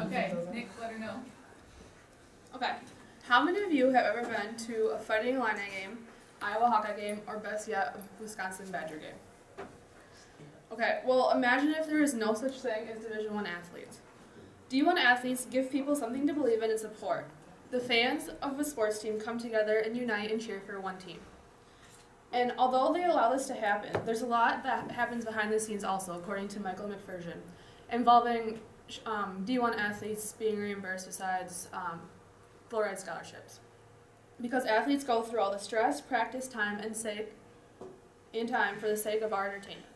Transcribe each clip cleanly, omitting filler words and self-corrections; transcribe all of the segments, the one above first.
Okay, Nick, let her know. Okay. How many of you have ever been to a Fighting Illini game, Iowa Hawkeye game, or best yet, a Wisconsin Badger game? Okay, well imagine if there is no such thing as Division I athletes. D1 athletes give people something to believe in and support. The fans of a sports team come together and unite and cheer for one team. And although they allow this to happen, there's a lot that happens behind the scenes also, according to Michael McPherson, involving D1 athletes being reimbursed besides fluoride scholarships. Because athletes go through all the stress, practice time, and time for the sake of our entertainment.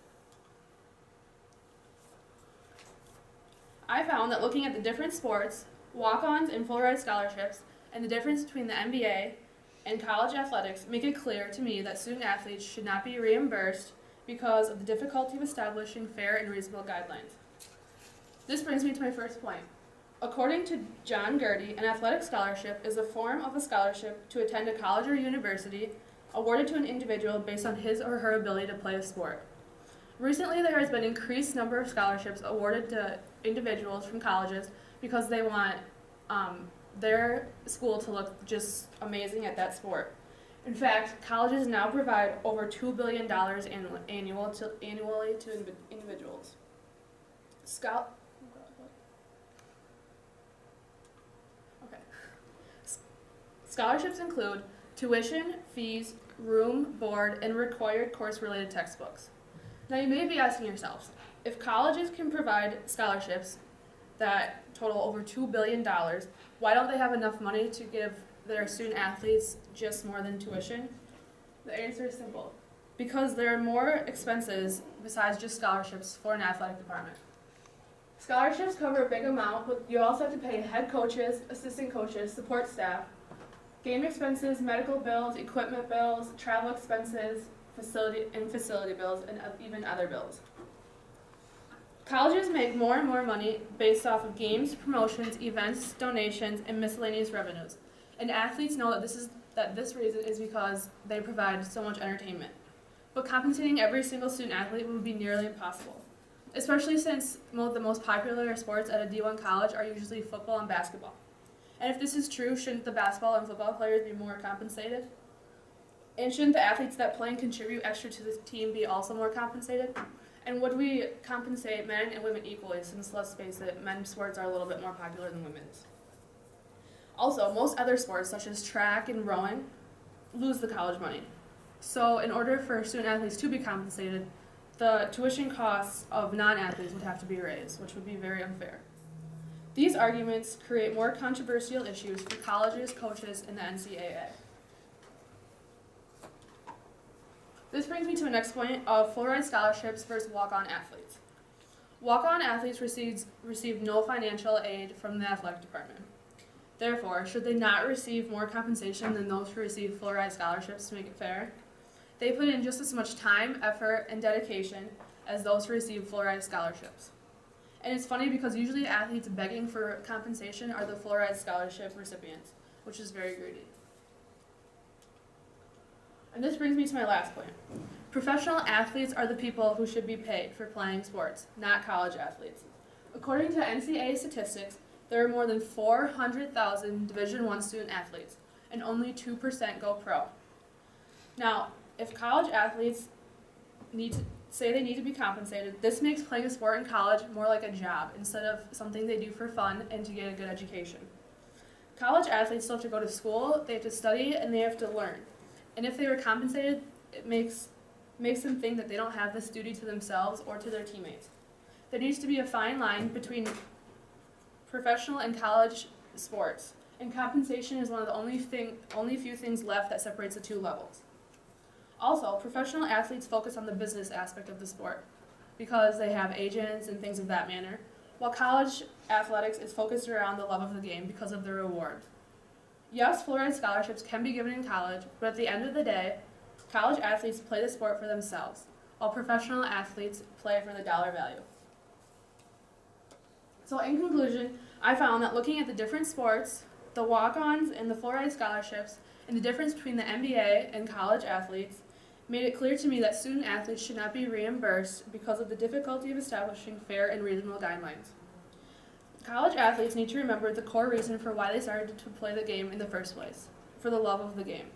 I found that looking at the different sports, walk-ons and full-ride scholarships, and the difference between the NBA and college athletics make it clear to me that student athletes should not be reimbursed because of the difficulty of establishing fair and reasonable guidelines. This brings me to my first point. According to John Gertie, an athletic scholarship is a form of a scholarship to attend a college or university awarded to an individual based on his or her ability to play a sport. Recently, there has been an increased number of scholarships awarded to individuals from colleges because they want their school to look just amazing at that sport. In fact, colleges now provide over $2 billion annually to individuals. Scholarships include tuition, fees, room, board, and required course-related textbooks. Now you may be asking yourselves, if colleges can provide scholarships that total over $2 billion, why don't they have enough money to give their student athletes just more than tuition? The answer is simple. Because there are more expenses besides just scholarships for an athletic department. Scholarships cover a big amount, but you also have to pay head coaches, assistant coaches, support staff, game expenses, medical bills, equipment bills, travel expenses, facility bills, and even other bills. Colleges make more and more money based off of games, promotions, events, donations, and miscellaneous revenues. And athletes know that this reason is because they provide so much entertainment. But compensating every single student athlete would be nearly impossible, especially since the most popular sports at a D1 college are usually football and basketball. And if this is true, shouldn't the basketball and football players be more compensated? And shouldn't the athletes that play and contribute extra to the team be also more compensated? And would we compensate men and women equally, since, let's face it, men's sports are a little bit more popular than women's? Also, most other sports, such as track and rowing, lose the college money. So in order for student athletes to be compensated, the tuition costs of non-athletes would have to be raised, which would be very unfair. These arguments create more controversial issues for colleges, coaches, and the NCAA. This brings me to the next point of full-ride scholarships versus walk-on athletes. Walk-on athletes receive no financial aid from the athletic department. Therefore, should they not receive more compensation than those who receive full-ride scholarships to make it fair? They put in just as much time, effort, and dedication as those who receive full-ride scholarships. And it's funny because usually athletes begging for compensation are the full-ride scholarship recipients, which is very greedy. And this brings me to my last point. Professional athletes are the people who should be paid for playing sports, not college athletes. According to NCAA statistics, there are more than 400,000 Division I student athletes, and only 2% go pro. Now, if college athletes say they need to be compensated, this makes playing a sport in college more like a job instead of something they do for fun and to get a good education. College athletes still have to go to school, they have to study, and they have to learn. And if they were compensated, it makes them think that they don't have this duty to themselves or to their teammates. There needs to be a fine line between professional and college sports, and compensation is one of the only few things left that separates the two levels. Also, professional athletes focus on the business aspect of the sport because they have agents and things of that manner, while college athletics is focused around the love of the game because of the reward. Yes, full-ride scholarships can be given in college, but at the end of the day, college athletes play the sport for themselves, while professional athletes play for the dollar value. So in conclusion, I found that looking at the different sports, the walk-ons and the full-ride scholarships, and the difference between the NBA and college athletes made it clear to me that student athletes should not be reimbursed because of the difficulty of establishing fair and reasonable guidelines. College athletes need to remember the core reason for why they started to play the game in the first place, for the love of the game.